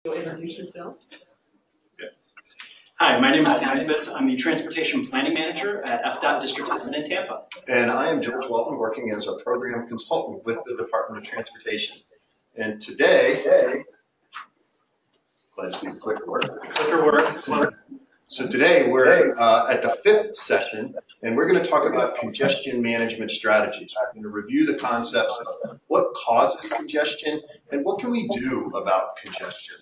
You'll introduce yourself. Hi, my name is Ken Spitz. I'm the Transportation Planning Manager at FDOT District 7 in Tampa. And I am George Walton, working as a program consultant with the Department of Transportation. And today, glad to see the clicker work. Clicker works. So today we're at the fifth session, and we're going to talk about congestion management strategies. We're going to review the concepts of what causes congestion and what can we do about congestion.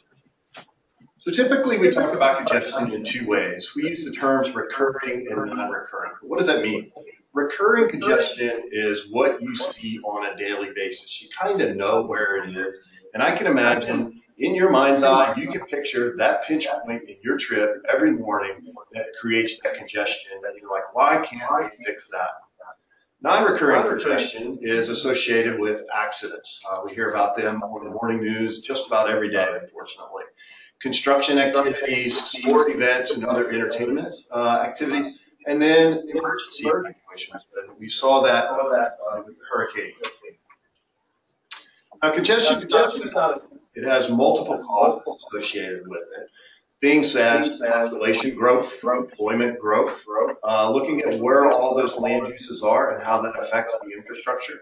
So typically we talk about congestion in two ways. We use the terms recurring and non-recurring. What does that mean? Recurring congestion is what you see on a daily basis. You kind of know where it is. And I can imagine in your mind's eye, you can picture that pinch point in your trip every morning that creates that congestion. And you're like, why can't I fix that? Non-recurring congestion is associated with accidents. We hear about them on the morning news just about every day, unfortunately. Construction activities, sport events, and other entertainment activities, and then emergency evacuations. We saw that with the hurricane. Now, congestion, it has multiple causes associated with it. Being said, population growth, employment growth, looking at where all those land uses are and how that affects the infrastructure.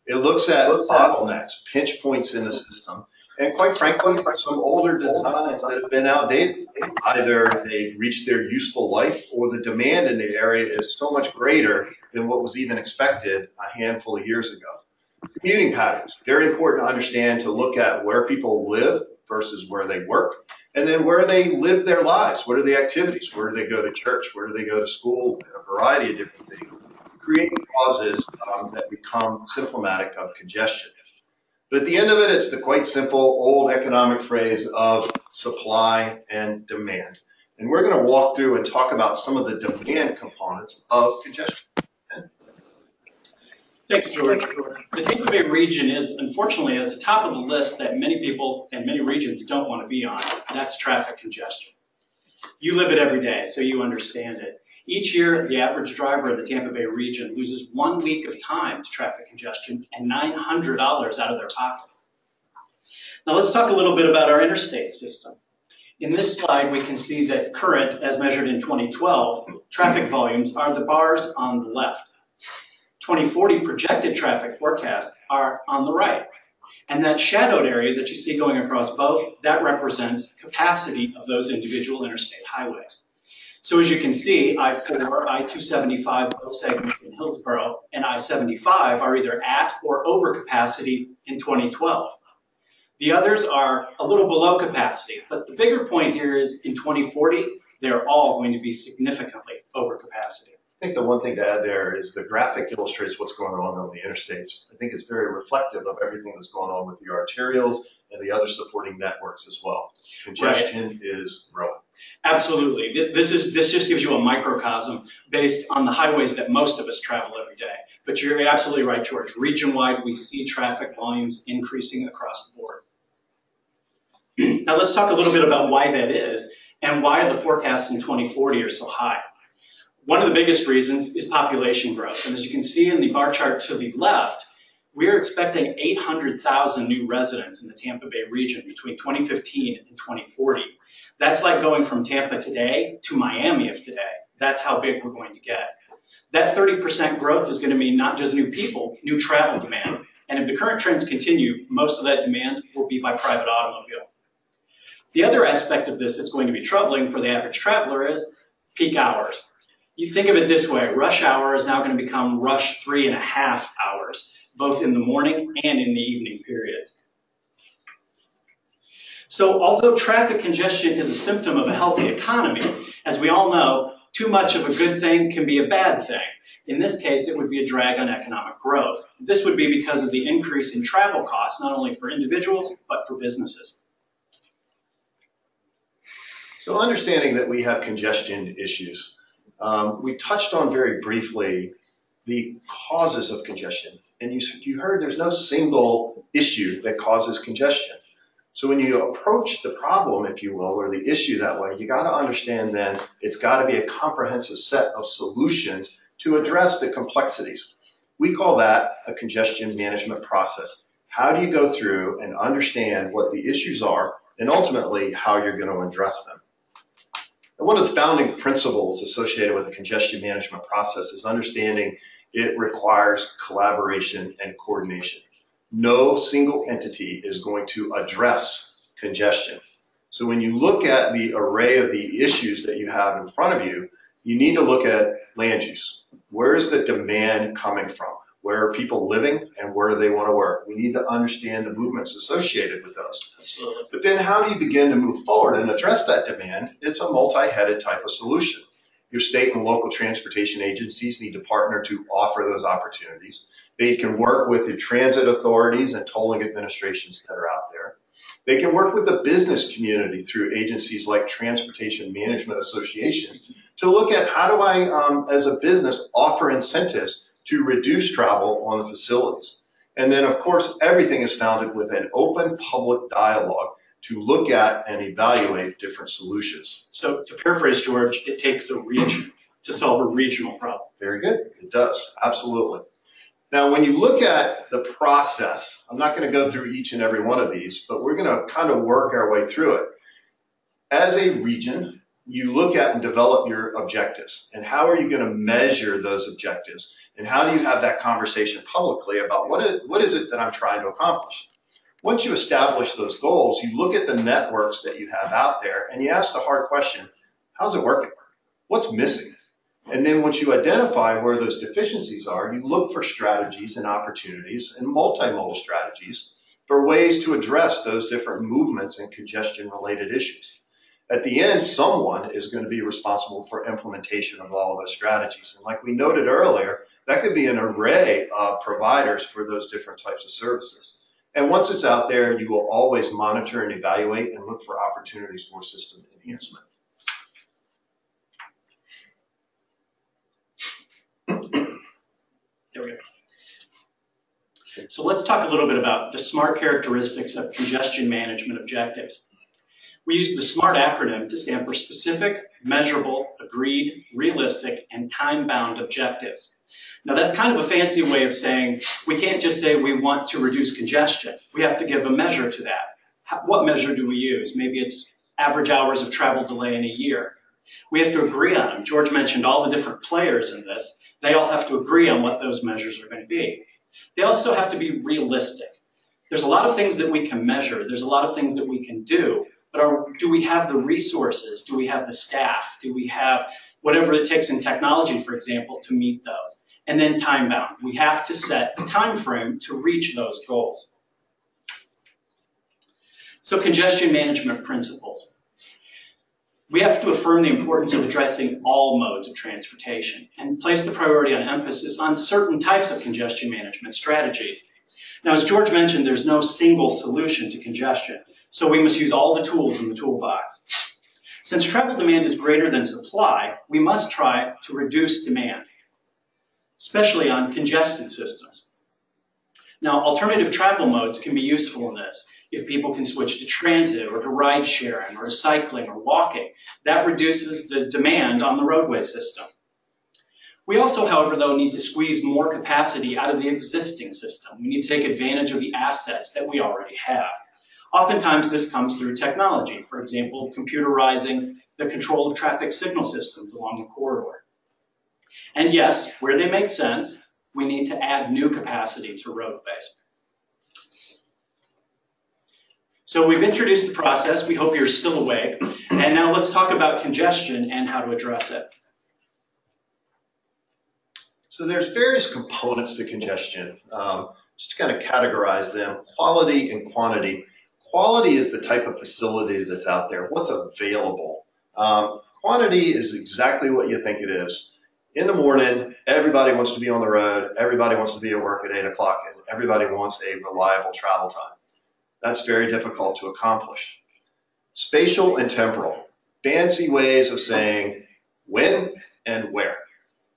It looks at bottlenecks, pinch points in the system, and quite frankly, some older designs that have been outdated. Either they've reached their useful life or the demand in the area is so much greater than what was even expected a handful of years ago. Commuting patterns, very important to understand, to look at where people live versus where they work, and then where they live their lives. What are the activities? Where do they go to church? Where do they go to school? A variety of different things. Create causes that become symptomatic of congestion. But at the end of it, it's the quite simple old economic phrase of supply and demand. And we're going to walk through and talk about some of the demand components of congestion. Thanks, George. The Tampa Bay region is, unfortunately, at the top of the list that many people and many regions don't want to be on. That's traffic congestion. You live it every day, so you understand it. Each year, the average driver of the Tampa Bay region loses 1 week of time to traffic congestion and $900 out of their pockets. Now let's talk a little bit about our interstate system. In this slide, we can see that current, as measured in 2012, traffic volumes are the bars on the left. 2040 projected traffic forecasts are on the right. And that shadowed area that you see going across both, that represents capacity of those individual interstate highways. So as you can see, I-4, I-275, both segments in Hillsborough, and I-75 are either at or over capacity in 2012. The others are a little below capacity, but the bigger point here is in 2040, they're all going to be significantly over capacity. I think the one thing to add there is the graphic illustrates what's going on the interstates. I think it's very reflective of everything that's going on with the arterials and the other supporting networks as well. Congestion is growing. Absolutely. This just gives you a microcosm based on the highways that most of us travel every day. But you're absolutely right, George. Region-wide, we see traffic volumes increasing across the board. Now let's talk a little bit about why that is and why the forecasts in 2040 are so high. One of the biggest reasons is population growth. And as you can see in the bar chart to the left, we're expecting 800,000 new residents in the Tampa Bay region between 2015 and 2040. That's like going from Tampa today to Miami of today. That's how big we're going to get. That 30% growth is going to mean not just new people, new travel demand. And if the current trends continue, most of that demand will be by private automobile. The other aspect of this that's going to be troubling for the average traveler is peak hours. You think of it this way, rush hour is now going to become rush 3.5 hours, both in the morning and in the evening periods. So although traffic congestion is a symptom of a healthy economy, as we all know, too much of a good thing can be a bad thing. In this case, it would be a drag on economic growth. This would be because of the increase in travel costs, not only for individuals, but for businesses. So understanding that we have congestion issues, we touched on very briefly the causes of congestion. And you heard there's no single issue that causes congestion. So when you approach the problem, if you will, or the issue that way, you got to understand then it's got to be a comprehensive set of solutions to address the complexities. We call that a congestion management process. How do you go through and understand what the issues are and ultimately how you're going to address them. And one of the founding principles associated with the congestion management process is understanding it requires collaboration and coordination. No single entity is going to address congestion. So when you look at the array of the issues that you have in front of you, you need to look at land use. Where is the demand coming from? Where are people living and where do they want to work? We need to understand the movements associated with those. Absolutely. But then how do you begin to move forward and address that demand? It's a multi-headed type of solution. Your state and local transportation agencies need to partner to offer those opportunities. They can work with the transit authorities and tolling administrations that are out there. They can work with the business community through agencies like transportation management associations to look at how do I, as a business, offer incentives to reduce travel on the facilities. And then, of course, everything is founded with an open public dialogue to look at and evaluate different solutions. So to paraphrase George, it takes a region to solve a regional problem. Very good. It does. Absolutely. Now, when you look at the process, I'm not going to go through each and every one of these, but we're going to kind of work our way through it. As a region, you look at and develop your objectives. And how are you going to measure those objectives? And how do you have that conversation publicly about what is it that I'm trying to accomplish? Once you establish those goals, you look at the networks that you have out there and you ask the hard question, how's it working? What's missing? And then once you identify where those deficiencies are, you look for strategies and opportunities and multimodal strategies for ways to address those different movements and congestion-related issues. At the end, someone is going to be responsible for implementation of all of those strategies. And like we noted earlier, that could be an array of providers for those different types of services. And once it's out there, you will always monitor and evaluate and look for opportunities for system enhancement. There we go. So let's talk a little bit about the SMART characteristics of congestion management objectives. We use the SMART acronym to stand for specific, measurable, agreed, realistic, and time-bound objectives. Now that's kind of a fancy way of saying we can't just say we want to reduce congestion. We have to give a measure to that. What measure do we use? Maybe it's average hours of travel delay in a year. We have to agree on them. George mentioned all the different players in this. They all have to agree on what those measures are going to be. They also have to be realistic. There's a lot of things that we can measure. There's a lot of things that we can do. But do we have the resources? Do we have the staff? Do we have whatever it takes in technology, for example, to meet those? And then time bound. We have to set a time frame to reach those goals. So congestion management principles. We have to affirm the importance of addressing all modes of transportation and place the priority on emphasis on certain types of congestion management strategies. Now, as George mentioned, there's no single solution to congestion, so we must use all the tools in the toolbox. Since travel demand is greater than supply, we must try to reduce demand, especially on congested systems. Now, alternative travel modes can be useful in this. If people can switch to transit or to ride sharing or to cycling or walking, that reduces the demand on the roadway system. We also, however, though, need to squeeze more capacity out of the existing system. We need to take advantage of the assets that we already have. Oftentimes, this comes through technology. For example, computerizing the control of traffic signal systems along the corridor. And yes, where they make sense, we need to add new capacity to roadways. So we've introduced the process. We hope you're still awake. And now let's talk about congestion and how to address it. So there's various components to congestion. Just to kind of categorize them, quality and quantity. Quality is the type of facility that's out there, what's available. Quantity is exactly what you think it is. In the morning, everybody wants to be on the road, everybody wants to be at work at 8 o'clock, and everybody wants a reliable travel time. That's very difficult to accomplish. Spatial and temporal, fancy ways of saying when and where,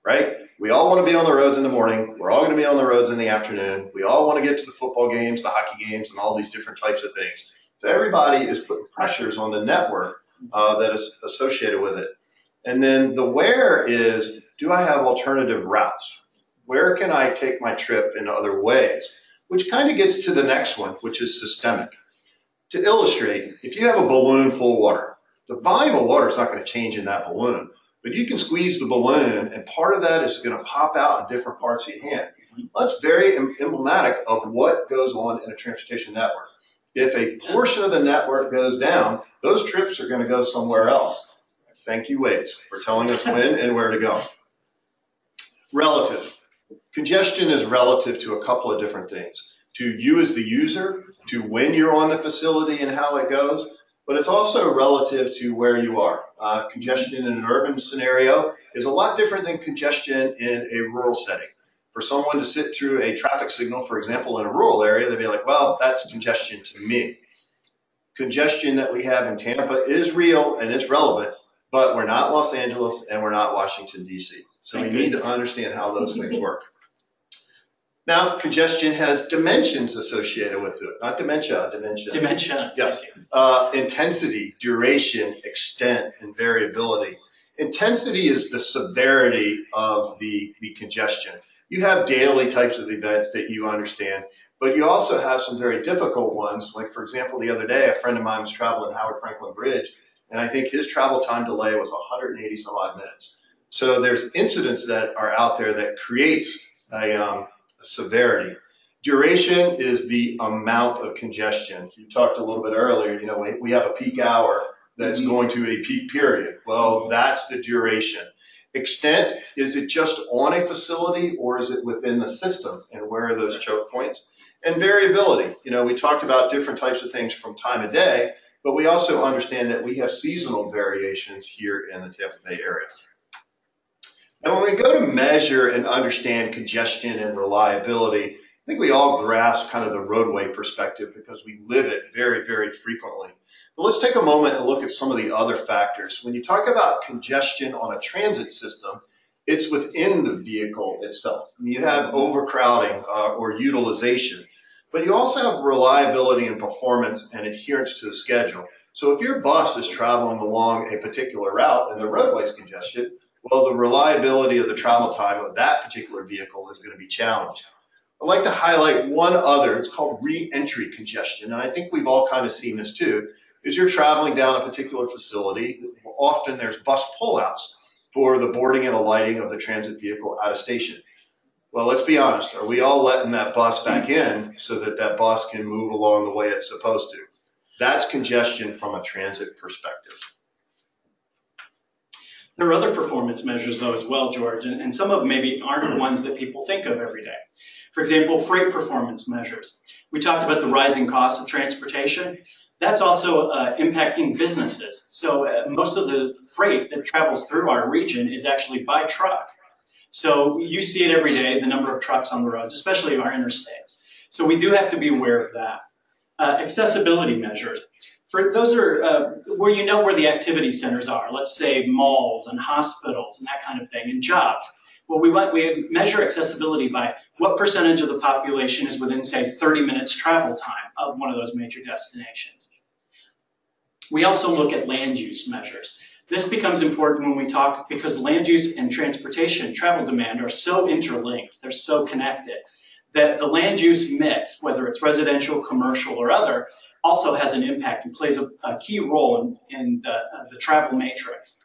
right? We all want to be on the roads in the morning. We're all going to be on the roads in the afternoon. We all want to get to the football games, the hockey games, and all these different types of things. So everybody is putting pressures on the network that is associated with it. And then the where is, do I have alternative routes? Where can I take my trip in other ways? Which kind of gets to the next one, which is systemic. To illustrate, if you have a balloon full of water, the volume of water is not going to change in that balloon, but you can squeeze the balloon and part of that is going to pop out in different parts of your hand. That's very emblematic of what goes on in a transportation network. If a portion of the network goes down, those trips are going to go somewhere else. Thank you, Waze, for telling us when and where to go. Relative. Congestion is relative to a couple of different things. To you as the user, to when you're on the facility and how it goes, but it's also relative to where you are. Congestion in an urban scenario is a lot different than congestion in a rural setting. For someone to sit through a traffic signal, for example, in a rural area, they'd be like, well, that's congestion to me. Congestion that we have in Tampa is real and it's relevant, but we're not Los Angeles and we're not Washington, D.C. So we need to understand how those things work. Now, congestion has dimensions associated with it, not dementia, dimension. Dementia. Yes. Intensity, duration, extent, and variability. Intensity is the severity of the congestion. You have daily types of events that you understand, but you also have some very difficult ones. Like, for example, the other day, a friend of mine was traveling Howard Franklin Bridge, and I think his travel time delay was 180 some odd minutes. So there's incidents that are out there that creates a severity. Duration is the amount of congestion. You talked a little bit earlier, you know, we have a peak hour that's going to a peak period. Well, that's the duration. Extent, is it just on a facility or is it within the system and where are those choke points? And variability, you know, we talked about different types of things from time of day, but we also understand that we have seasonal variations here in the Tampa Bay area. And when we go to measure and understand congestion and reliability, I think we all grasp kind of the roadway perspective because we live it very, very frequently. But let's take a moment and look at some of the other factors. When you talk about congestion on a transit system, it's within the vehicle itself. I mean, you have overcrowding or utilization, but you also have reliability and performance and adherence to the schedule. So if your bus is traveling along a particular route and the roadway's congestion, well, the reliability of the travel time of that particular vehicle is going to be challenged. I'd like to highlight one other. It's called re-entry congestion, and I think we've all kind of seen this too. Is you're traveling down a particular facility, often there's bus pullouts for the boarding and alighting of the transit vehicle out of station. Well, let's be honest. Are we all letting that bus back in so that that bus can move along the way it's supposed to? That's congestion from a transit perspective. There are other performance measures, though, as well, George, and some of them maybe aren't the ones that people think of every day. For example, freight performance measures. We talked about the rising cost of transportation. That's also impacting businesses. So most of the freight that travels through our region is actually by truck. So you see it every day, the number of trucks on the roads, especially our interstates. So we do have to be aware of that. Accessibility measures. Those are where you know where the activity centers are. Let's say malls and hospitals and that kind of thing, and jobs. Well, we measure accessibility by what percentage of the population is within, say, 30 minutes travel time of one of those major destinations. We also look at land use measures. This becomes important when we talk because land use and transportation travel demand are so interlinked, they're so connected, that the land use mix, whether it's residential, commercial, or other, also has an impact and plays a key role in the travel matrix.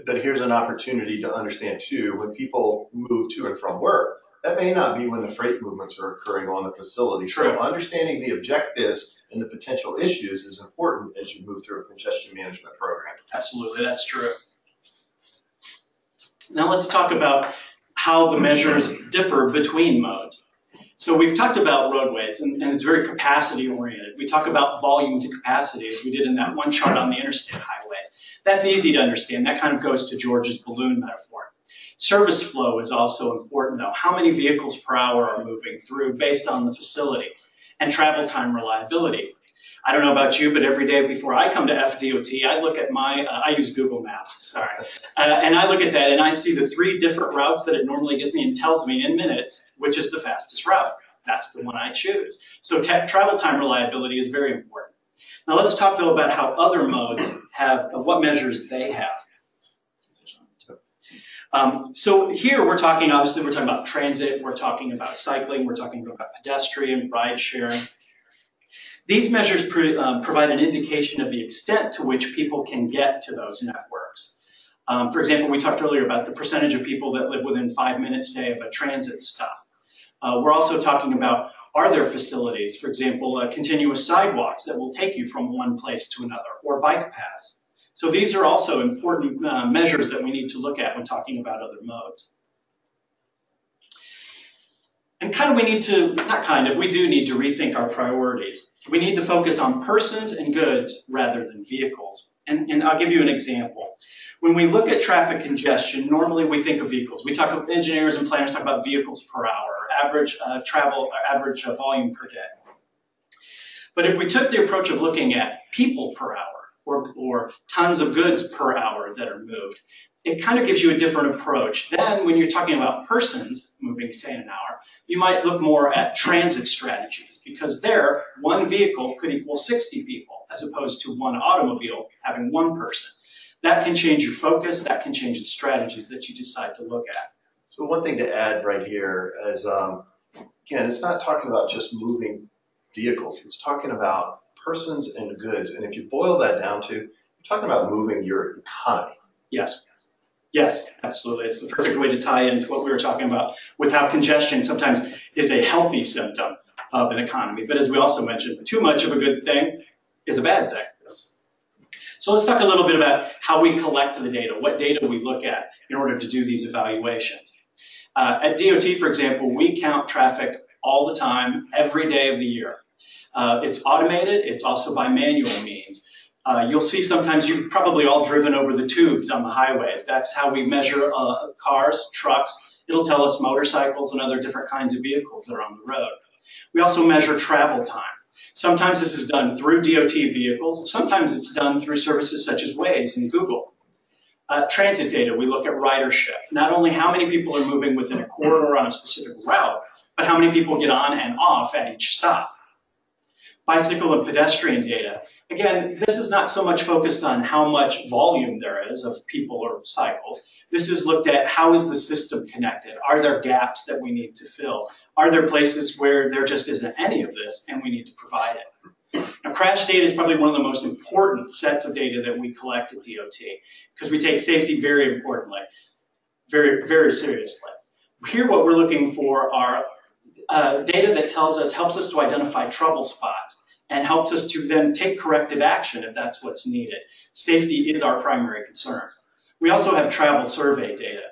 But here's an opportunity to understand, too, when people move to and from work, that may not be when the freight movements are occurring on the facility. True. So understanding the objectives and the potential issues is important as you move through a congestion management program. Absolutely, that's true. Now let's talk about how the measures differ between modes. So we've talked about roadways, and it's very capacity oriented. We talk about volume to capacity, as we did in that one chart on the interstate highways. That's easy to understand. That kind of goes to George's balloon metaphor. Service flow is also important, though. How many vehicles per hour are moving through based on the facility? And travel time reliability. I don't know about you, but every day before I come to FDOT, I look at I use Google Maps, sorry. And I look at that and I see the 3 different routes that it normally gives me and tells me in minutes which is the fastest route. That's the one I choose. So travel time reliability is very important. Now let's talk though about how other modes have, what measures they have. So here we're talking about transit, we're talking about cycling, we're talking about pedestrian, ride sharing. These measures provide an indication of the extent to which people can get to those networks. For example, we talked earlier about the percentage of people that live within 5 minutes, say, of a transit stop. We're also talking about, are there facilities, for example, continuous sidewalks that will take you from one place to another, or bike paths. So these are also important measures that we need to look at when talking about other modes. And we do need to rethink our priorities. We need to focus on persons and goods rather than vehicles. And I'll give you an example. When we look at traffic congestion, normally we think of vehicles. We talk about, engineers and planners talk about vehicles per hour, average average volume per day. But if we took the approach of looking at people per hour, or tons of goods per hour that are moved, it kind of gives you a different approach. Then when you're talking about persons moving, say, in an hour, you might look more at transit strategies, because there, one vehicle could equal 60 people, as opposed to one automobile having one person. That can change your focus, that can change the strategies that you decide to look at. So one thing to add right here is, again, it's not talking about just moving vehicles. It's talking about persons and goods. And if you boil that down to, you're talking about moving your economy. Yes. Yes, absolutely. It's the perfect way to tie into what we were talking about with how congestion sometimes is a healthy symptom of an economy. But as we also mentioned, too much of a good thing is a bad thing. So let's talk a little bit about how we collect the data, what data we look at in order to do these evaluations. At DOT, for example, we count traffic all the time, every day of the year. It's automated. It's also by manual means. You'll see sometimes you've probably all driven over the tubes on the highways. That's how we measure cars, trucks. It'll tell us motorcycles and other different kinds of vehicles that are on the road. We also measure travel time. Sometimes this is done through DOT vehicles. Sometimes it's done through services such as Waze and Google. Transit data, we look at ridership. Not only how many people are moving within a corridor on a specific route, but how many people get on and off at each stop. Bicycle and pedestrian data. Again, this is not so much focused on how much volume there is of people or cycles. This is looked at how is the system connected? Are there gaps that we need to fill? Are there places where there just isn't any of this and we need to provide it? Now, crash data is probably one of the most important sets of data that we collect at DOT because we take safety very importantly, very, very seriously. Here what we're looking for are data that helps us to identify trouble spots and helps us to then take corrective action if that's what's needed. Safety is our primary concern. We also have travel survey data.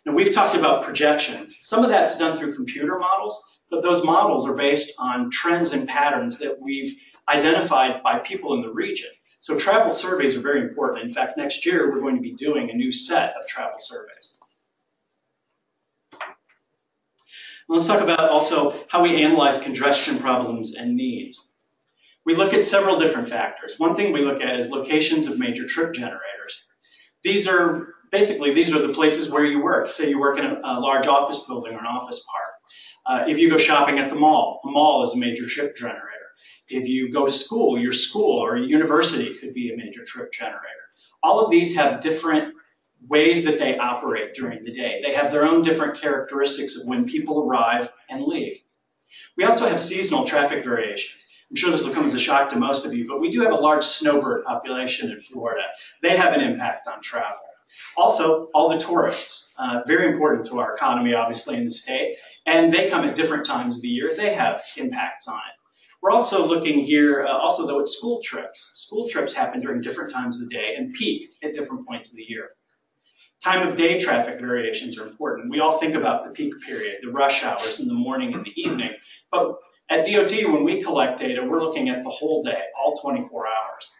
Now, we've talked about projections. Some of that's done through computer models, but those models are based on trends and patterns that we've identified by people in the region. So travel surveys are very important. In fact, next year, we're going to be doing a new set of travel surveys. Let's talk about also how we analyze congestion problems and needs. We look at several different factors. One thing we look at is locations of major trip generators. These are the places where you work. Say you work in a large office building or an office park. If you go shopping at the mall, a mall is a major trip generator. If you go to school, your school or university could be a major trip generator. All of these have different ways that they operate during the day. They have their own different characteristics of when people arrive and leave. We also have seasonal traffic variations. I'm sure this will come as a shock to most of you, but we do have a large snowbird population in Florida. They have an impact on travel. Also, all the tourists, very important to our economy, obviously, in the state, and they come at different times of the year. They have impacts on it. We're also looking here, also though, at school trips. School trips happen during different times of the day and peak at different points of the year. Time of day traffic variations are important. We all think about the peak period, the rush hours in the morning and the evening, but at DOT, when we collect data, we're looking at the whole day, all 24 hours.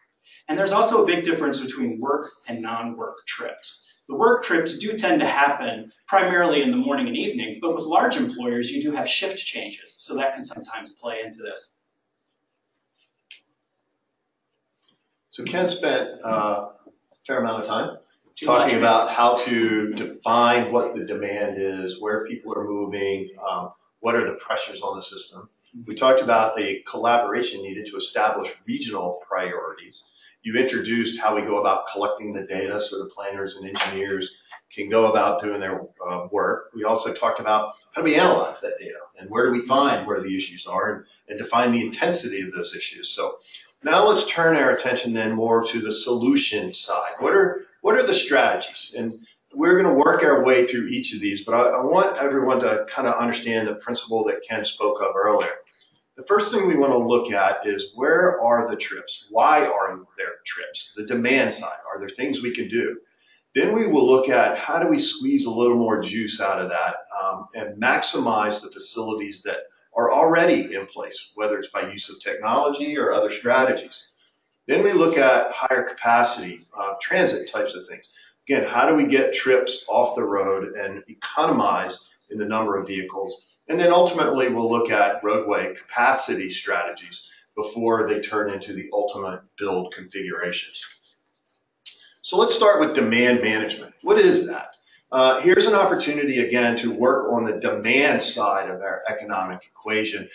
And there's also a big difference between work and non-work trips. The work trips do tend to happen primarily in the morning and evening, but with large employers, you do have shift changes, so that can sometimes play into this. So Ken spent a fair amount of time talking about how to define what the demand is, where people are moving, what are the pressures on the system. We talked about the collaboration needed to establish regional priorities. You've introduced how we go about collecting the data so the planners and engineers can go about doing their work. We also talked about how do we analyze that data and where do we find where the issues are and define the intensity of those issues. So now let's turn our attention then more to the solution side. What are the strategies? And we're going to work our way through each of these, but I want everyone to kind of understand the principle that Ken spoke of earlier. The first thing we want to look at is where are the trips? Why are there trips? The demand side. Are there things we can do? Then we will look at how do we squeeze a little more juice out of that and maximize the facilities that are already in place, whether it's by use of technology or other strategies. Then we look at higher capacity, transit types of things. Again, how do we get trips off the road and economize in the number of vehicles? And then ultimately we'll look at roadway capacity strategies before they turn into the ultimate build configurations. So let's start with demand management. What is that? Here's an opportunity again to work on the demand side of our economic equation,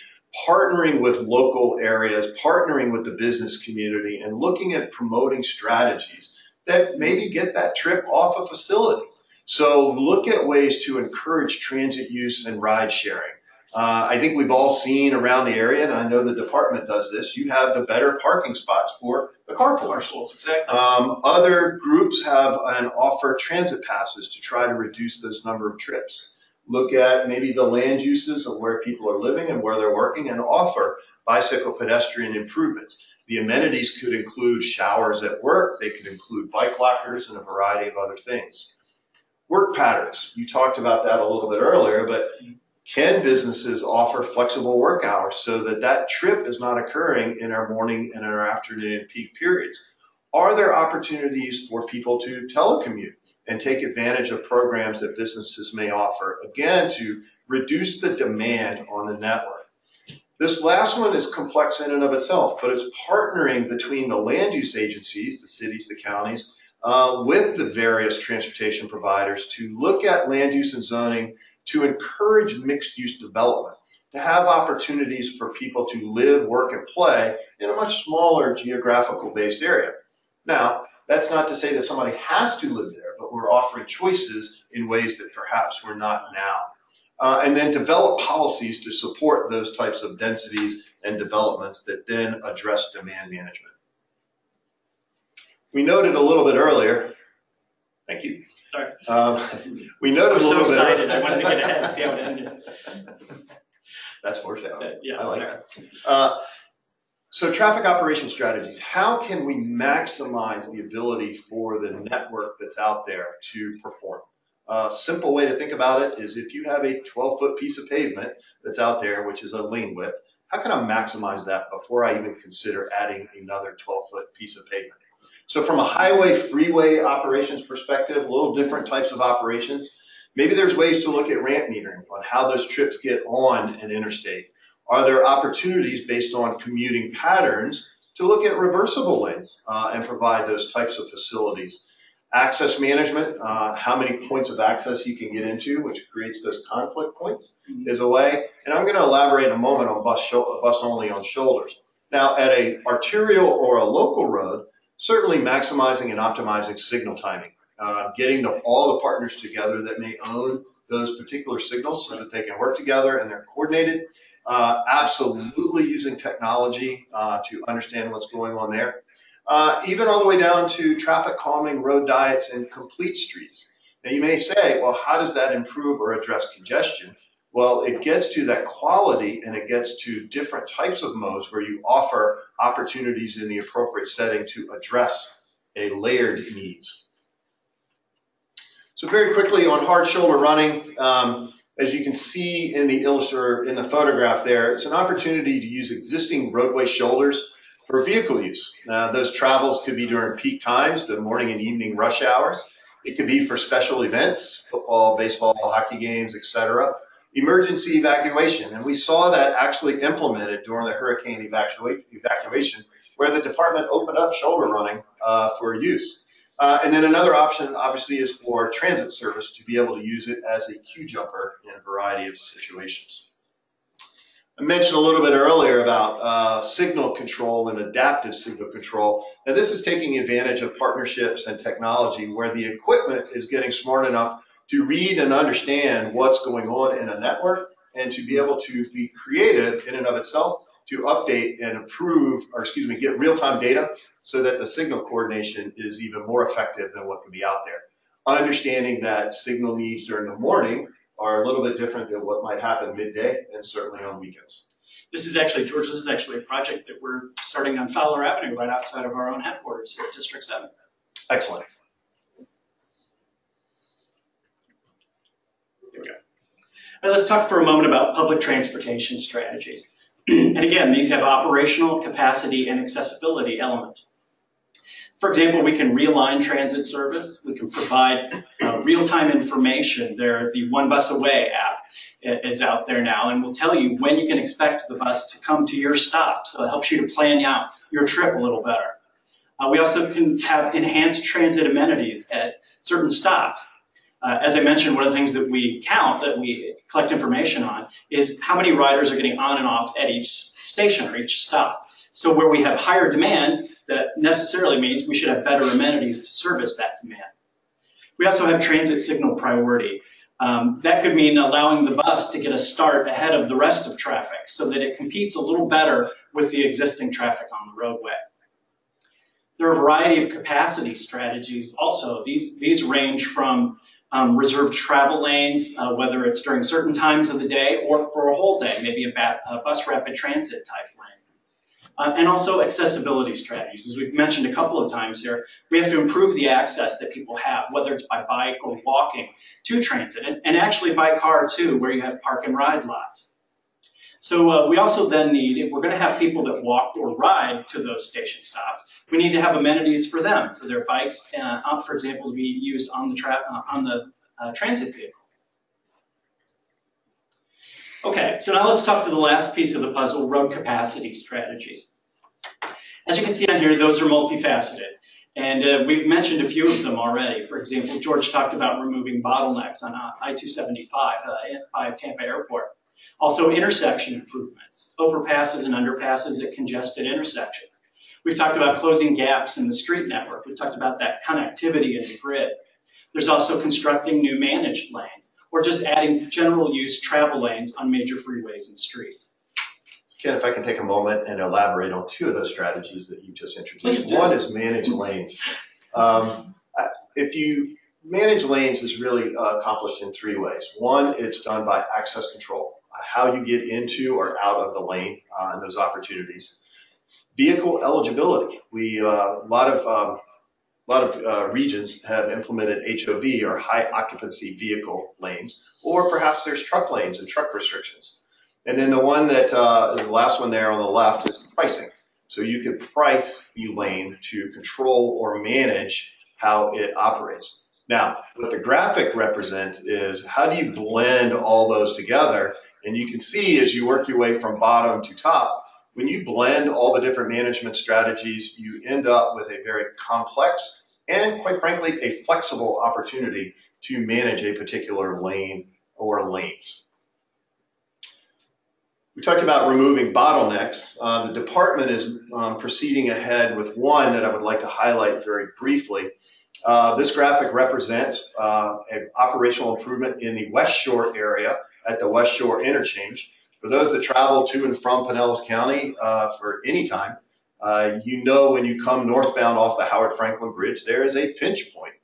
partnering with local areas, partnering with the business community, and looking at promoting strategies that maybe get that trip off a facility. So look at ways to encourage transit use and ride sharing. I think we've all seen around the area, and I know the department does this, you have the better parking spots for the carpoolers. Exactly. Other groups have and offer transit passes to try to reduce those number of trips. Look at maybe the land uses of where people are living and where they're working and offer bicycle pedestrian improvements. The amenities could include showers at work, they could include bike lockers and a variety of other things. Work patterns, you talked about that a little bit earlier, but can businesses offer flexible work hours so that that trip is not occurring in our morning and our afternoon peak periods? Are there opportunities for people to telecommute and take advantage of programs that businesses may offer, again, to reduce the demand on the network? This last one is complex in and of itself, but it's partnering between the land use agencies, the cities, the counties, with the various transportation providers to look at land use and zoning to encourage mixed use development, to have opportunities for people to live, work, and play in a much smaller geographical based area. Now, that's not to say that somebody has to live there, but we're offering choices in ways that perhaps we're not now. And then develop policies to support those types of densities and developments that then address demand management. We noted a little bit earlier, thank you. Sorry. We noted a little bit excited. I wanted to get ahead and see how it ended. That's foreshadowing. Yes, I like that. So traffic operation strategies. How can we maximize the ability for the network that's out there to perform? A simple way to think about it is if you have a 12-foot piece of pavement that's out there, which is a lane width, how can I maximize that before I even consider adding another 12-foot piece of pavement? So from a highway, freeway operations perspective, a little different types of operations, maybe there's ways to look at ramp metering on how those trips get on an interstate. Are there opportunities based on commuting patterns to look at reversible lanes and provide those types of facilities? Access management, how many points of access you can get into, which creates those conflict points, is a way. And I'm going to elaborate in a moment on bus only on shoulders. Now, at a arterial or a local road, certainly maximizing and optimizing signal timing, getting all the partners together that may own those particular signals so that they can work together and they're coordinated. Absolutely using technology to understand what's going on there. Even all the way down to traffic calming, road diets, and complete streets. Now you may say, well, how does that improve or address congestion? Well, it gets to that quality and it gets to different types of modes where you offer opportunities in the appropriate setting to address a layered needs. So very quickly on hard shoulder running, as you can see in the photograph there, it's an opportunity to use existing roadway shoulders for vehicle use. Those travels could be during peak times, the morning and evening rush hours. It could be for special events, football, baseball, hockey games, etc. Emergency evacuation, and we saw that actually implemented during the hurricane evacuation, where the department opened up shoulder running for use. And then another option, obviously, is for transit service to be able to use it as a queue jumper in a variety of situations. I mentioned a little bit earlier about signal control and adaptive signal control. Now, this is taking advantage of partnerships and technology where the equipment is getting smart enough to read and understand what's going on in a network and to be able to be creative in and of itself to update and improve, or excuse me, get real-time data so that the signal coordination is even more effective than what could be out there. Understanding that signal needs during the morning are a little bit different than what might happen midday and certainly on weekends. This is actually, George, this is actually a project that we're starting on Fowler Avenue right outside of our own headquarters here at District 7. Excellent. Here we go. Now let's talk for a moment about public transportation strategies. And again, these have operational, capacity, and accessibility elements. For example, we can realign transit service. We can provide real-time information. The One Bus Away app is out there now and will tell you when you can expect the bus to come to your stop. So it helps you to plan out your trip a little better. We also can have enhanced transit amenities at certain stops. As I mentioned, one of the things that we count, that we collect information on, is how many riders are getting on and off at each station or each stop. So where we have higher demand, that necessarily means we should have better amenities to service that demand. We also have transit signal priority. That could mean allowing the bus to get a start ahead of the rest of traffic so that it competes a little better with the existing traffic on the roadway. There are a variety of capacity strategies also. These range from reserved travel lanes, whether it's during certain times of the day or for a whole day, maybe a bus rapid transit type lane. And also accessibility strategies. As we've mentioned a couple of times here, we have to improve the access that people have, whether it's by bike or walking to transit, and actually by car too, where you have park and ride lots. So we also then need, if we're going to have people that walk or ride to those station stops, we need to have amenities for them, for their bikes, for example, to be used on the transit vehicle. Okay, so now let's talk to the last piece of the puzzle, road capacity strategies. As you can see on here, those are multifaceted. And we've mentioned a few of them already. For example, George talked about removing bottlenecks on I-275 by Tampa Airport. Also intersection improvements, overpasses and underpasses at congested intersections. We've talked about closing gaps in the street network. We've talked about that connectivity in the grid. There's also constructing new managed lanes, or just adding general use travel lanes on major freeways and streets. Ken, if I can take a moment and elaborate on two of those strategies that you just introduced. One is managed lanes. If you manage lanes is really accomplished in three ways. One, it's done by access control, how you get into or out of the lane and those opportunities. Vehicle eligibility. A lot of regions have implemented HOV, or high occupancy vehicle lanes, or perhaps there's truck lanes and truck restrictions. And then the one that is the last one there on the left is pricing. So you could price the lane to control or manage how it operates. Now, what the graphic represents is how do you blend all those together? And you can see as you work your way from bottom to top, when you blend all the different management strategies, you end up with a very complex and, quite frankly, a flexible opportunity to manage a particular lane or lanes. We talked about removing bottlenecks. The department is proceeding ahead with one that I would like to highlight very briefly. This graphic represents an operational improvement in the West Shore area at the West Shore interchange. For those that travel to and from Pinellas County for any time, you know when you come northbound off the Howard Franklin Bridge, there is a pinch point.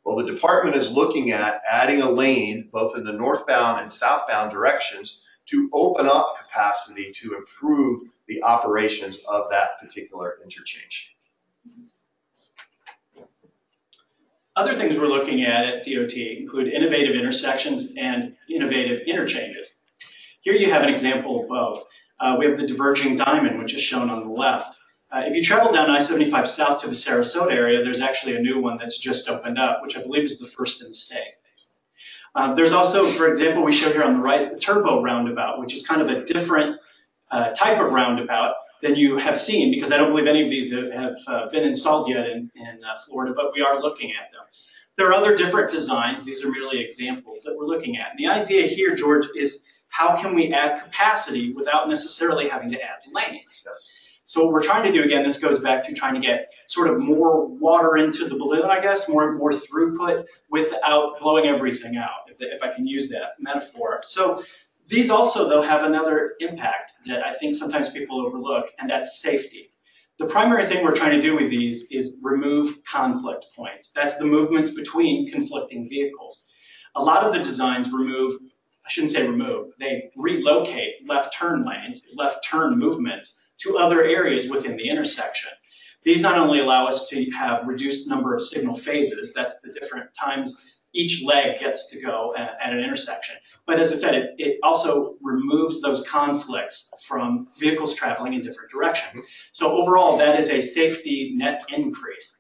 Well, the department is looking at adding a lane both in the northbound and southbound directions to open up capacity to improve the operations of that particular interchange. Other things we're looking at DOT include innovative intersections and innovative interchanges. Here you have an example of both. We have the diverging diamond, which is shown on the left. If you travel down I-75 south to the Sarasota area, there's actually a new one that's just opened up, which I believe is the first in the state. There's also, for example, we show here on the right, the turbo roundabout, which is kind of a different type of roundabout than you have seen, because I don't believe any of these have been installed yet in Florida, but we are looking at them. There are other different designs. These are merely examples that we're looking at. And the idea here, George, is how can we add capacity without necessarily having to add lanes? Yes. So what we're trying to do, again, this goes back to trying to get sort of more water into the balloon, I guess, more throughput without blowing everything out, if I can use that metaphor. So these also, though, have another impact that I think sometimes people overlook, and that's safety. The primary thing we're trying to do with these is remove conflict points. That's the movements between conflicting vehicles. A lot of the designs remove, I shouldn't say remove, they relocate left turn lanes, left turn movements to other areas within the intersection. These not only allow us to have reduced number of signal phases, that's the different times each leg gets to go at an intersection, but as I said, it also removes those conflicts from vehicles traveling in different directions. So overall, that is a safety net increase.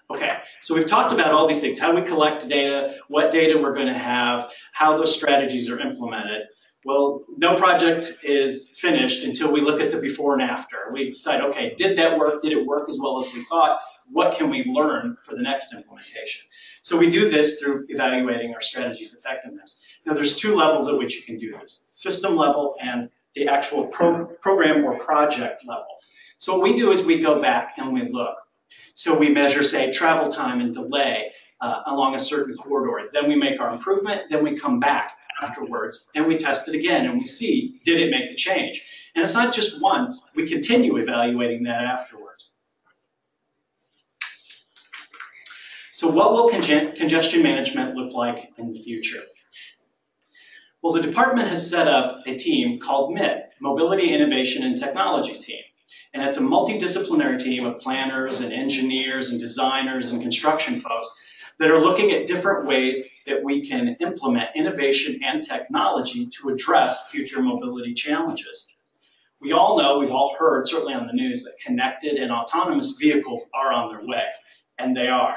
Okay, so we've talked about all these things, how we collect data, what data we're going to have, how those strategies are implemented. Well, no project is finished until we look at the before and after. We decide, okay, did that work? Did it work as well as we thought? What can we learn for the next implementation? So we do this through evaluating our strategy's effectiveness. Now, there's two levels at which you can do this, system level and the actual program or project level. So what we do is we go back and we look. So we measure, say, travel time and delay along a certain corridor. Then we make our improvement. Then we come back afterwards and we test it again and we see, did it make a change? And it's not just once. We continue evaluating that afterwards. So what will congestion management look like in the future? Well, the department has set up a team called MIT, Mobility, Innovation, and Technology Team. And it's a multidisciplinary team of planners and engineers and designers and construction folks that are looking at different ways that we can implement innovation and technology to address future mobility challenges. We all know, we've all heard, certainly on the news, that connected and autonomous vehicles are on their way, and they are.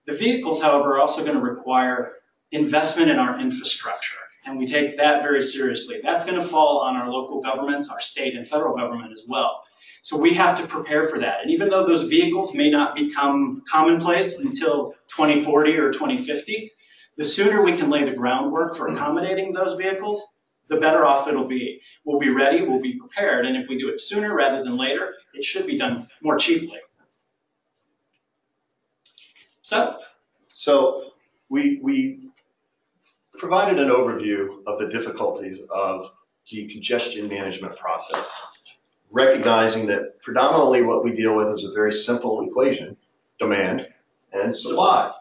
The vehicles, however, are also going to require investment in our infrastructure, and we take that very seriously. That's going to fall on our local governments, our state and federal government as well. So we have to prepare for that. And even though those vehicles may not become commonplace until 2040 or 2050, the sooner we can lay the groundwork for accommodating those vehicles, the better off it'll be. We'll be ready, we'll be prepared, and if we do it sooner rather than later, it should be done more cheaply. So we provided an overview of the difficulties of the congestion management process, recognizing that predominantly what we deal with is a very simple equation, demand and supply.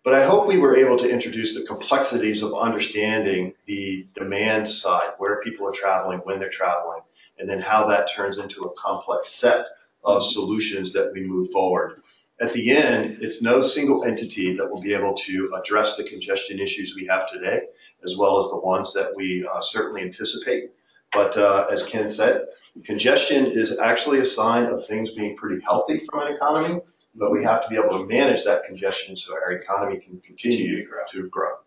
But I hope we were able to introduce the complexities of understanding the demand side, where people are traveling, when they're traveling, and then how that turns into a complex set of solutions that we move forward. At the end, it's no single entity that will be able to address the congestion issues we have today, as well as the ones that we certainly anticipate. But as Ken said, congestion is actually a sign of things being pretty healthy from an economy, but we have to be able to manage that congestion so our economy can continue to grow.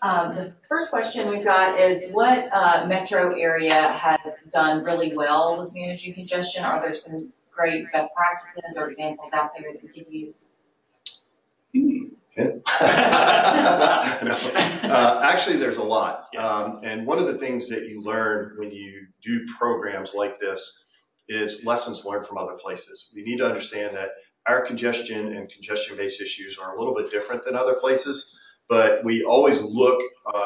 The first question we've got is, what metro area has done really well with managing congestion? Are there some great best practices or examples out there that we could use? Actually, there's a lot. And one of the things that you learn when you do programs like this is lessons learned from other places. We need to understand that our congestion and congestion-based issues are a little bit different than other places, but we always look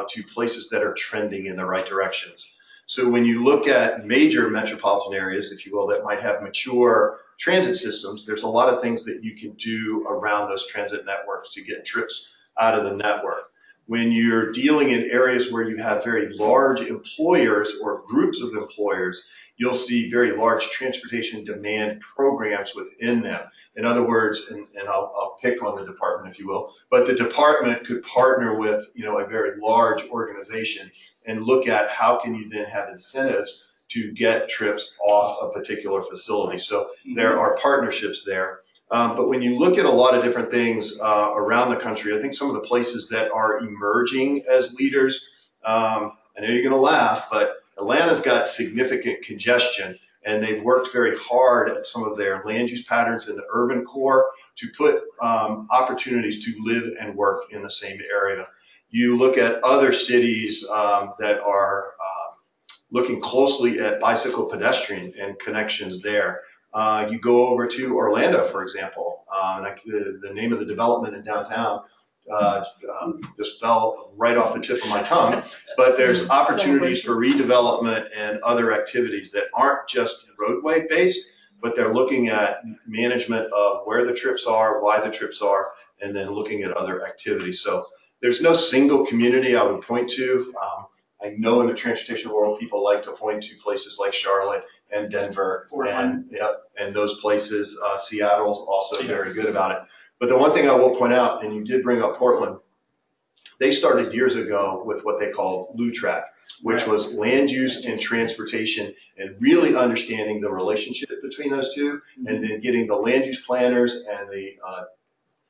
to places that are trending in the right directions. So when you look at major metropolitan areas, if you will, that might have mature transit systems, there's a lot of things that you can do around those transit networks to get trips out of the network. When you're dealing in areas where you have very large employers or groups of employers, you'll see very large transportation demand programs within them. In other words, and I'll pick on the department, if you will, but the department could partner with, a very large organization and look at how can you then have incentives to get trips off a particular facility. So there are partnerships there. But when you look at a lot of different things around the country, I think some of the places that are emerging as leaders, I know you're going to laugh, but Atlanta's got significant congestion, And they've worked very hard at some of their land use patterns in the urban core to put opportunities to live and work in the same area. You look at other cities that are looking closely at bicycle pedestrian and connections there. You go over to Orlando, for example, like the name of the development in downtown just fell right off the tip of my tongue, but there's opportunities for redevelopment and other activities that aren't just roadway based, but they're looking at management of where the trips are, why the trips are, and then looking at other activities. So there's no single community I would point to. I know in the transportation world, people like to point to places like Charlotte and Denver and those places. Seattle's also very good about it. But the one thing I will point out, and you did bring up Portland, they started years ago with what they called LUTRAC, which was land use and transportation, and really understanding the relationship between those two, and then getting the land use planners and the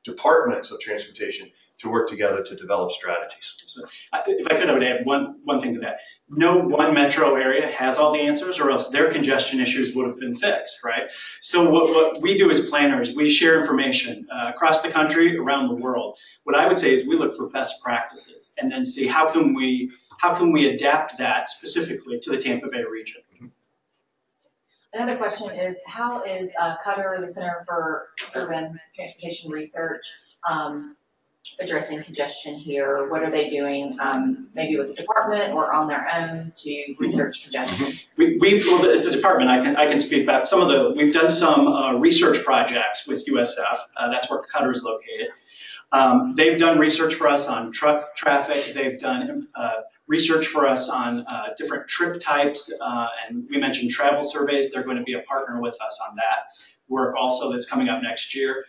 departments of transportation to work together to develop strategies. So, if I could, I would add one thing to that. No one metro area has all the answers, or else their congestion issues would have been fixed, right? So what we do as planners, we share information across the country, around the world. What I would say is we look for best practices and then see how can we adapt that specifically to the Tampa Bay region. Another question is, how is Cutter, the Center for Urban Transportation Research, addressing congestion here? What are they doing, maybe with the department or on their own to research congestion? Well, it's a department. I can speak about some of we've done some research projects with USF. That's where Cutter is located. They've done research for us on truck traffic. They've done research for us on different trip types, and we mentioned travel surveys. They're going to be a partner with us on that work also that's coming up next year.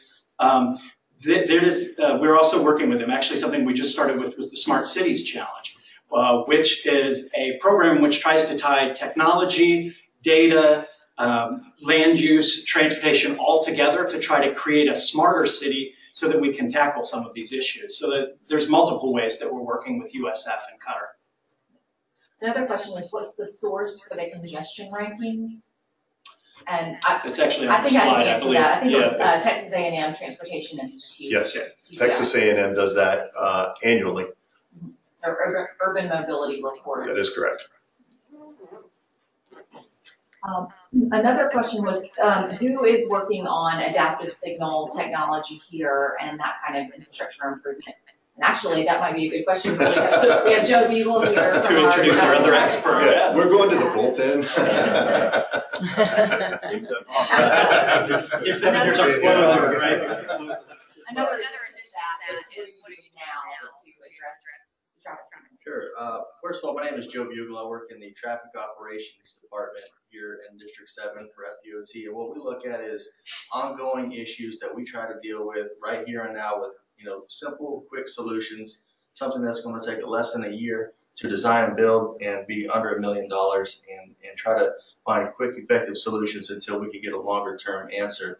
We're also working with them. Actually, something we just started with was the Smart Cities Challenge, which is a program which tries to tie technology, data, land use, transportation all together to try to create a smarter city so that we can tackle some of these issues. So there's multiple ways that we're working with USF and Cutter. Another question is, what's the source for the congestion rankings? And it's actually on the slide, I can answer that. I think it was it's Texas A&M Transportation Institute. Yes, Texas A&M does that annually. Or Urban Mobility Report. That is correct. Another question was, who is working on adaptive signal technology here and that kind of infrastructure improvement? And actually, that might be a good question. We have Joe Beagle here. To introduce our other expert. Yeah, yes. We're going to the bullpen. Here's our closer, right? Another addition to that is what do you now to address traffic signals? Sure. First of all, my name is Joe Bugle. I work in the Traffic Operations Department here in District 7 for FDOT. And what we look at is ongoing issues that we try to deal with right here and now with, simple, quick solutions, something that's going to take less than a year to design and build and be under $1 million and try to find quick, effective solutions until we can get a longer term answer.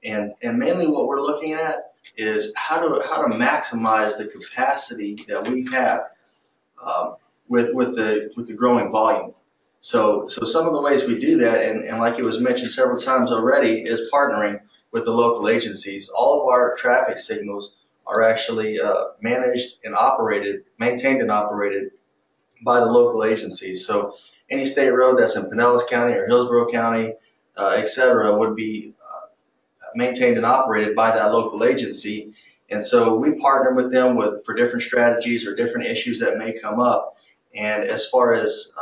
And mainly what we're looking at is how to maximize the capacity that we have with the growing volume. So some of the ways we do that, and like it was mentioned several times already, is partnering with the local agencies. All of our traffic signals are actually maintained and operated by the local agencies. So any state road that's in Pinellas County or Hillsborough County, et cetera, would be maintained and operated by that local agency. And so we partner with them for different strategies or different issues that may come up. And as far as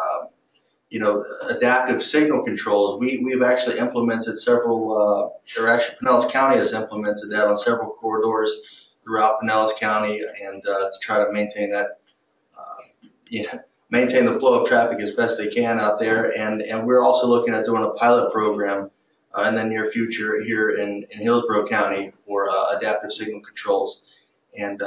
adaptive signal controls, we've actually implemented several, Pinellas County has implemented that on several corridors throughout Pinellas County, and to try to maintain that, maintain the flow of traffic as best they can out there. And we're also looking at doing a pilot program in the near future here in Hillsborough County for adaptive signal controls. And,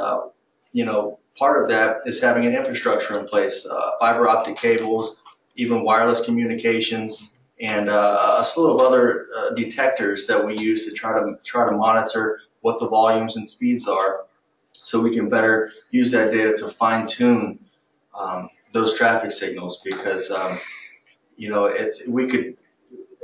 part of that is having an infrastructure in place, fiber optic cables, even wireless communications, and a slew of other detectors that we use to try to monitor what the volumes and speeds are, so we can better use that data to fine tune those traffic signals. Because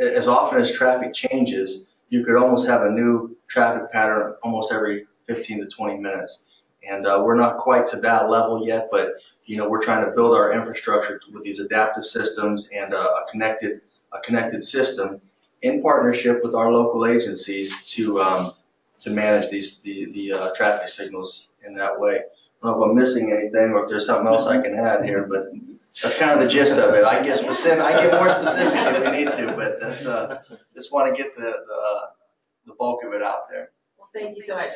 as often as traffic changes, you could almost have a new traffic pattern almost every 15 to 20 minutes. And we're not quite to that level yet, but we're trying to build our infrastructure with these adaptive systems and a connected system in partnership with our local agencies to manage the traffic signals in that way. I don't know if I'm missing anything or if there's something else I can add here, but that's kind of the gist of it. I get more specific if we need to, but that's just want to get the bulk of it out there. Well, thank you so much.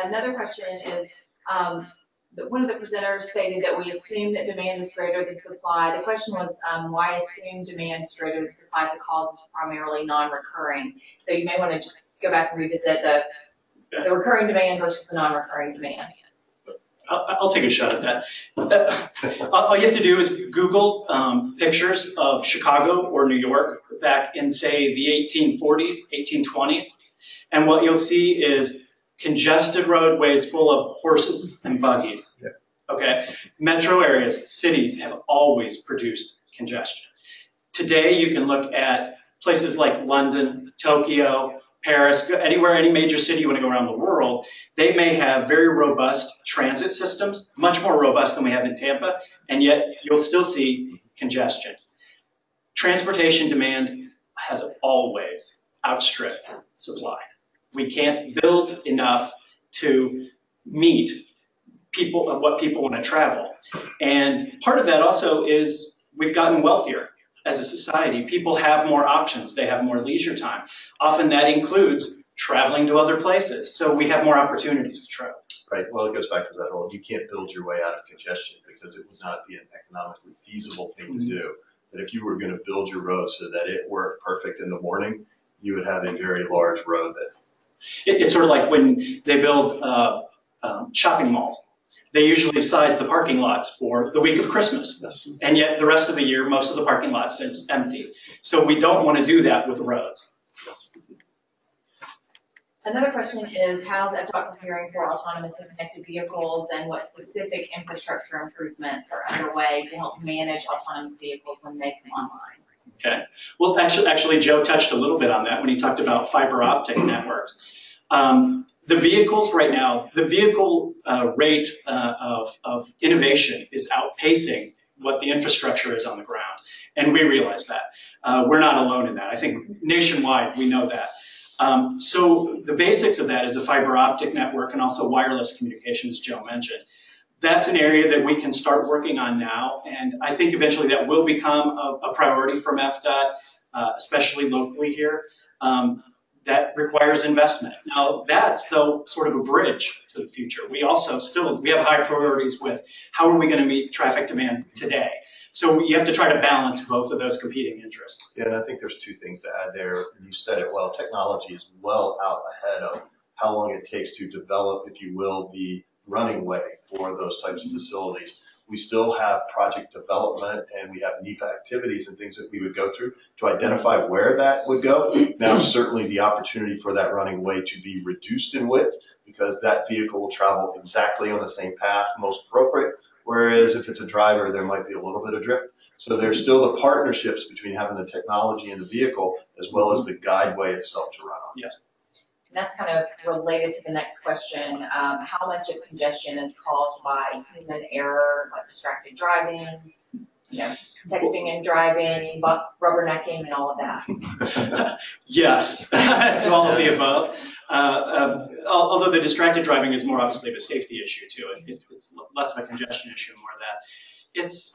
Another question is, one of the presenters stated that we assume that demand is greater than supply. The question was, why assume demand is greater than supply if the cause is primarily non-recurring? So you may want to just go back and revisit the recurring demand versus the non-recurring demand. I'll take a shot at that. All you have to do is Google pictures of Chicago or New York back in, say, the 1840s, 1820s, and what you'll see is congested roadways full of horses and buggies. Yeah. Okay, metro areas, cities have always produced congestion. Today, you can look at places like London, Tokyo, Paris, anywhere, any major city you want to go around the world, they may have very robust transit systems, much more robust than we have in Tampa, and yet you'll still see congestion. Transportation demand has always outstripped supply. We can't build enough to meet what people want to travel. And part of that also is we've gotten wealthier. As a society, people have more options. They have more leisure time. Often that includes traveling to other places. So we have more opportunities to travel. Right. Well, it goes back to that whole, you can't build your way out of congestion because it would not be an economically feasible thing to do. But if you were going to build your road so that it worked perfect in the morning, you would have a very large road that. It's sort of like when they build shopping malls. They usually size the parking lots for the week of Christmas. Yes. And yet the rest of the year, most of the parking lots, it's empty. So we don't want to do that with roads. Yes. Another question is, how is FDOT preparing for autonomous and connected vehicles, and what specific infrastructure improvements are underway to help manage autonomous vehicles when they come online? Okay. Well, actually, Joe touched a little bit on that when he talked about fiber optic networks. The vehicles right now, the vehicle rate of innovation is outpacing what the infrastructure is on the ground. And we realize that. We're not alone in that. I think nationwide, we know that. So the basics of that is a fiber optic network and also wireless communications, Joe mentioned. That's an area that we can start working on now. And I think eventually that will become a priority from FDOT, especially locally here. That requires investment. Now, that's, though, sort of a bridge to the future. We also we have high priorities with how are we going to meet traffic demand today. So you have to try to balance both of those competing interests. Yeah, and I think there's two things to add there. You said it well. Technology is well out ahead of how long it takes to develop, if you will, the running way for those types of facilities. We still have project development and we have NEPA activities and things that we would go through to identify where that would go. Now, certainly the opportunity for that running way to be reduced in width because that vehicle will travel exactly on the same path, most appropriate. Whereas if it's a driver, there might be a little bit of drift. So there's still the partnerships between having the technology and the vehicle as well as the guideway itself to run on. Yes. And that's kind of related to the next question. How much of congestion is caused by human error, like distracted driving, texting and driving, rubbernecking, and all of that? Yes, to all of the above. Although the distracted driving is more obviously of a safety issue too. It's less of a congestion issue, more of that. It's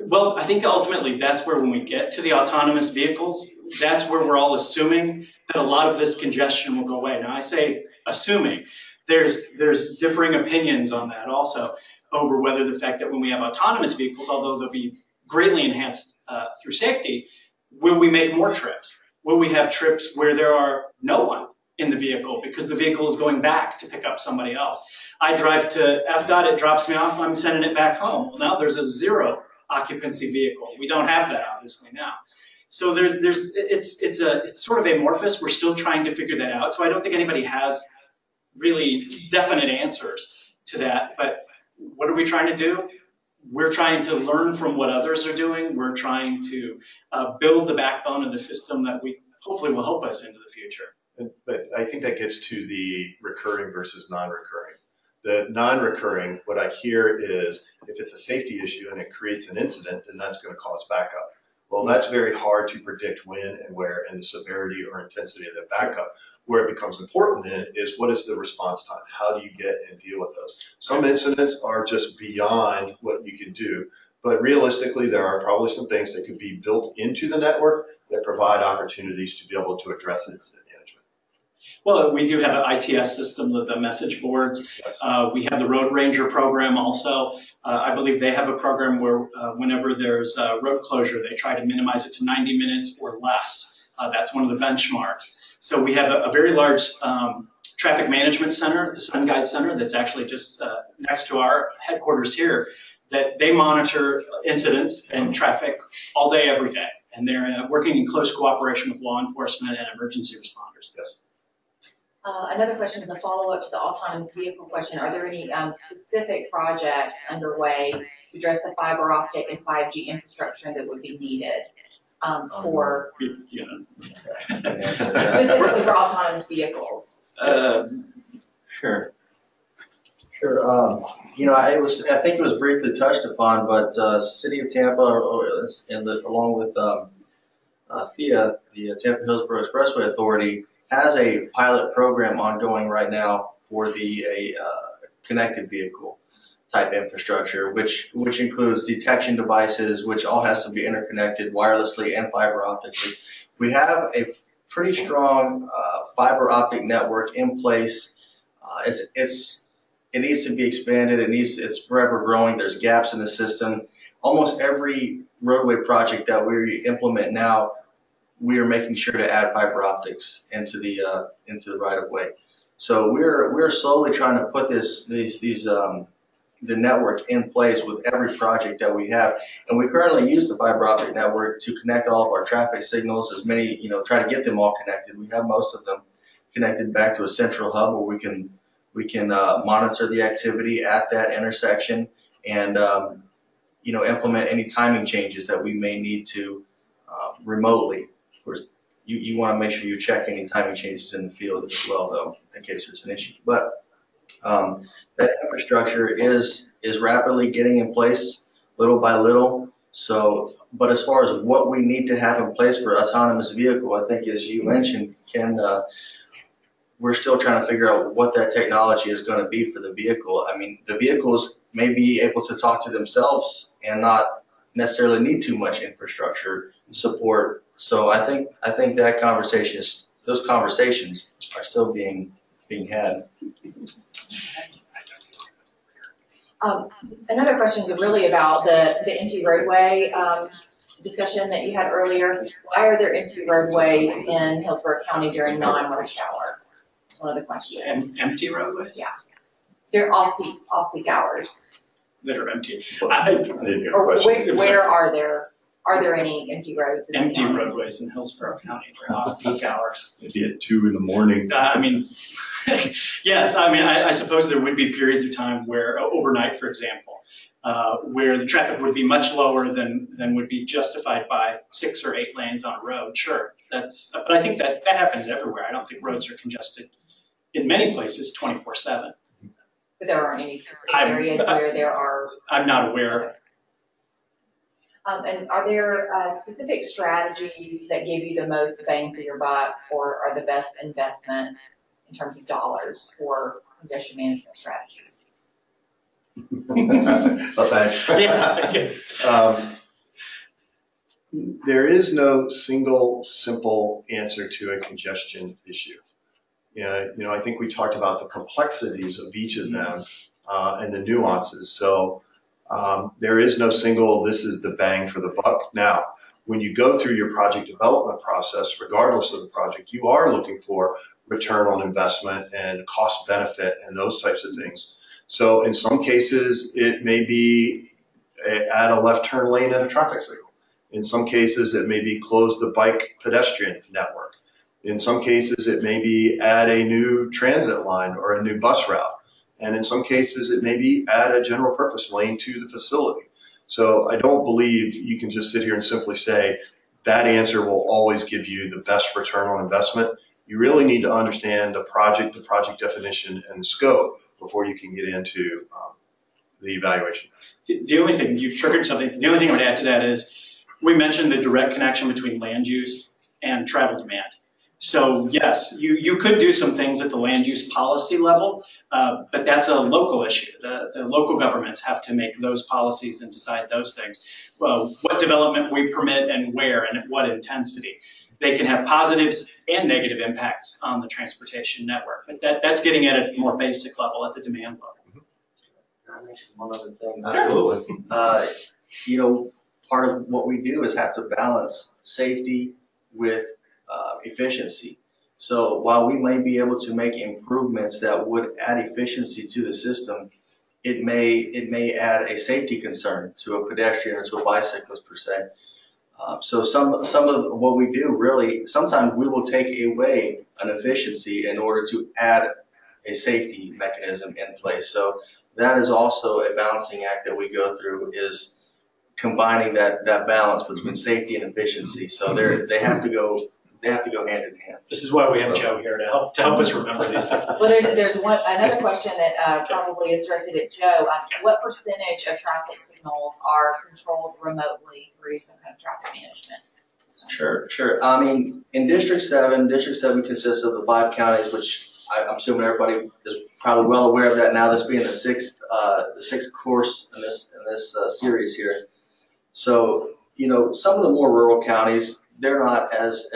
well, I think ultimately that's where when we get to the autonomous vehicles, that's where we're all assuming that a lot of this congestion will go away. Now I say assuming. There's differing opinions on that also over whether the fact that when we have autonomous vehicles, although they'll be greatly enhanced through safety, will we make more trips? Will we have trips where there are no one in the vehicle because the vehicle is going back to pick up somebody else? I drive to FDOT, it drops me off, I'm sending it back home. Well, now there's a zero occupancy vehicle. We don't have that obviously now. So it's sort of amorphous. We're still trying to figure that out. So I don't think anybody has really definite answers to that. But what are we trying to do? we're trying to learn from what others are doing. We're trying to build the backbone of the system that we hopefully will help us into the future. But I think that gets to the recurring versus non-recurring. The non-recurring, what I hear is if it's a safety issue and it creates an incident, then that's going to cause backup. Well, that's very hard to predict when and where and the severity or intensity of the backup. Where it becomes important then is what is the response time? How do you get and deal with those? Some incidents are just beyond what you can do, but realistically there are probably some things that could be built into the network that provide opportunities to be able to address incident management. Well, we do have an ITS system with the message boards. Yes. We have the Road Ranger program also. I believe they have a program where whenever there's a road closure, they try to minimize it to 90 minutes or less. That's one of the benchmarks. So we have a very large traffic management center, the Sun Guide Center, that's actually just next to our headquarters here, that they monitor incidents and traffic all day, every day. And they're working in close cooperation with law enforcement and emergency responders. Yes. Another question is a follow-up to the autonomous vehicle question. Are there any specific projects underway to address the fiber optic and 5G infrastructure that would be needed for specifically for autonomous vehicles? Sure. I think it was briefly touched upon, but City of Tampa, along with THIA, the Tampa Hillsborough Expressway Authority, has a pilot program ongoing right now for the connected vehicle type infrastructure, which includes detection devices, which all has to be interconnected wirelessly and fiber optically. We have a pretty strong fiber optic network in place. It needs to be expanded. It's forever growing. There's gaps in the system. Almost every roadway project that we implement now, we are making sure to add fiber optics into the right of way. So we're slowly trying to put the network in place with every project that we have, and we currently use the fiber optic network to connect all of our traffic signals. As many, try to get them all connected. We have most of them connected back to a central hub where we can monitor the activity at that intersection and implement any timing changes that we may need to remotely. Of course, you want to make sure you check any timing changes in the field as well, though, in case there's an issue. But that infrastructure is rapidly getting in place little by little. So, but as far as what we need to have in place for autonomous vehicle, I think as you mentioned, Ken, we're still trying to figure out what that technology is going to be for the vehicle. I mean, the vehicles may be able to talk to themselves and not necessarily need too much infrastructure support. So I think that those conversations are still being had. Another question is really about the empty roadway discussion that you had earlier. Why are there empty roadways in Hillsborough County during non-rush hour? That's one of the questions. Empty roadways? Yeah. They're off-peak hours. That are empty. I didn't get a Or question. where are there any empty roads? In empty roadways in Hillsborough County during off-peak hours. Maybe at 2 a.m. Yes. I suppose there would be periods of time where, overnight, for example, where the traffic would be much lower than would be justified by 6 or 8 lanes on a road. Sure, but I think that happens everywhere. I don't think roads are congested in many places 24/7. But there aren't any specific areas where there are. I'm not aware. And are there specific strategies that give you the most bang for your buck or are the best investment in terms of dollars for congestion management strategies? Well, thanks. Yeah. There is no single simple answer to a congestion issue. I think we talked about the complexities of each of them and the nuances. So there is no single, this is the bang for the buck. Now, when you go through your project development process, regardless of the project, you are looking for return on investment and cost benefit and those types of things. So in some cases, it may be add a left turn lane and a traffic signal. In some cases, it may be close the bike pedestrian network. In some cases, it may be add a new transit line or a new bus route. And in some cases, it may be add a general purpose lane to the facility. So I don't believe you can just sit here and simply say that answer will always give you the best return on investment. You really need to understand the project definition, and the scope before you can get into the evaluation. The only thing, you've triggered something, the only thing I would add to that is we mentioned the direct connection between land use and travel demand. So yes, you could do some things at the land use policy level, but that's a local issue. The local governments have to make those policies and decide those things. Well, what development we permit and where and at what intensity. They can have positives and negative impacts on the transportation network, but that's getting at a more basic level, at the demand level. Can I mention one other thing? Absolutely. Part of what we do is have to balance safety with efficiency. So while we may be able to make improvements that would add efficiency to the system, it may add a safety concern to a pedestrian or to a bicyclist per se. So some of what we do really, sometimes we will take away an efficiency in order to add a safety mechanism in place. So that is also a balancing act that we go through, is combining that balance between safety and efficiency. So they have to go hand in hand. This is why we have Joe here to help us remember these things. Well, there's another question that probably is directed at Joe. What percentage of traffic signals are controlled remotely through some kind of traffic management system? Sure. I mean, in District 7 consists of the 5 counties, which I'm assuming everybody is probably well aware of that now. This being the sixth course in this series here. So, some of the more rural counties, they're not as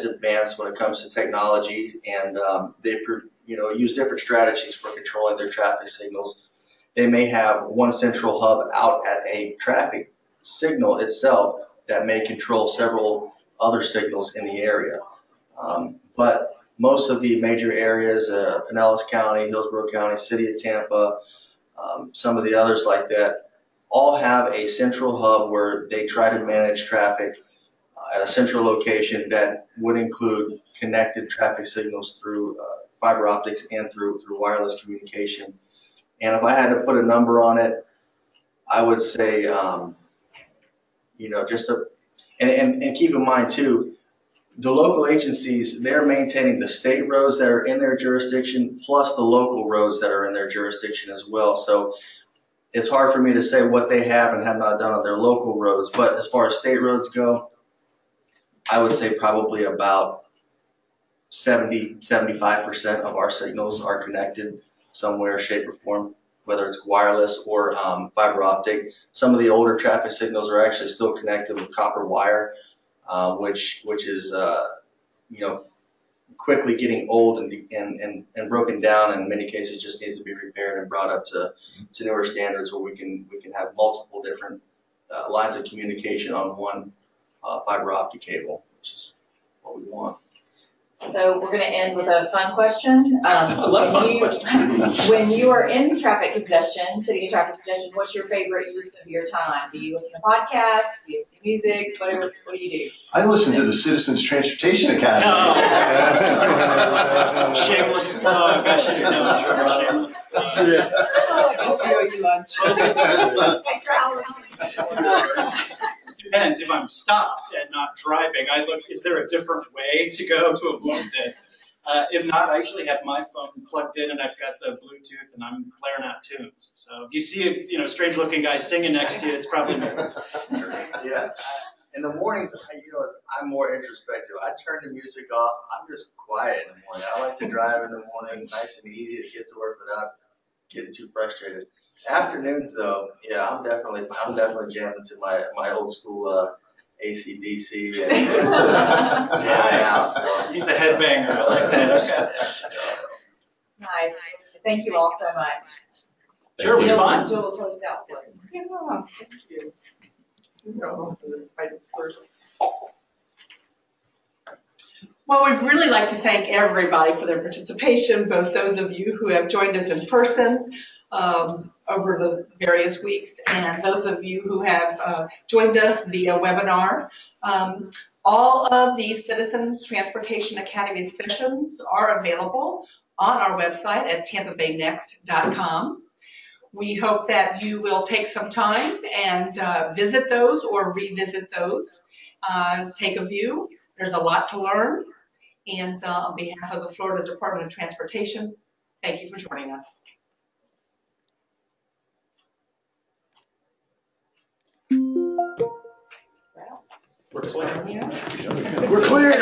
advanced when it comes to technology, and they use different strategies for controlling their traffic signals. They may have one central hub out at a traffic signal itself that may control several other signals in the area. But most of the major areas, Pinellas County, Hillsborough County, City of Tampa, some of the others like that, all have a central hub where they try to manage traffic at a central location that would include connected traffic signals through fiber optics and through wireless communication. And if I had to put a number on it, I would say, and keep in mind too, the local agencies, they're maintaining the state roads that are in their jurisdiction plus the local roads that are in their jurisdiction as well. So it's hard for me to say what they have and have not done on their local roads. But as far as state roads go, I would say probably about 75% of our signals are connected somewhere, shape, or form, whether it's wireless or fiber optic. Some of the older traffic signals are actually still connected with copper wire, which is quickly getting old and broken down, and in many cases just needs to be repaired and brought up to newer standards where we can have multiple different lines of communication on one fiber optic cable, which is what we want. So we're going to end with a fun question. I love fun questions. When you are in traffic congestion, sitting in traffic congestion, what's your favorite use of your time? Do you listen to podcasts? Do you listen to music? What do you do? I listen to the Citizens Transportation Academy. Oh. Shameless plug. I should have known. Shameless plug. Oh, I guess we owe you lunch. Extra hours. Depends. If I'm stopped and not driving, I look, is there a different way to go to avoid this? If not, I usually have my phone plugged in and I've got the Bluetooth and I'm blaring out tunes. So if you see a strange looking guy singing next to you, it's probably me. Yeah. In the mornings, I'm more introspective. I turn the music off. I'm just quiet in the morning. I like to drive in the morning, nice and easy to get to work without getting too frustrated. Afternoons, though, yeah, I'm definitely jamming to my old school AC/DC and jamming out. So. He's a headbanger. I like that. Okay. Nice. Thank you all so much. Sure, it was fun. Jill will close out for us. Yeah, thank you. Well, we'd really like to thank everybody for their participation, both those of you who have joined us in person over the various weeks and those of you who have joined us via webinar. All of the Citizens Transportation Academy sessions are available on our website at tampabaynext.com. We hope that you will take some time and visit those or revisit those. Take a view. There's a lot to learn. And on behalf of the Florida Department of Transportation, thank you for joining us. We're clear.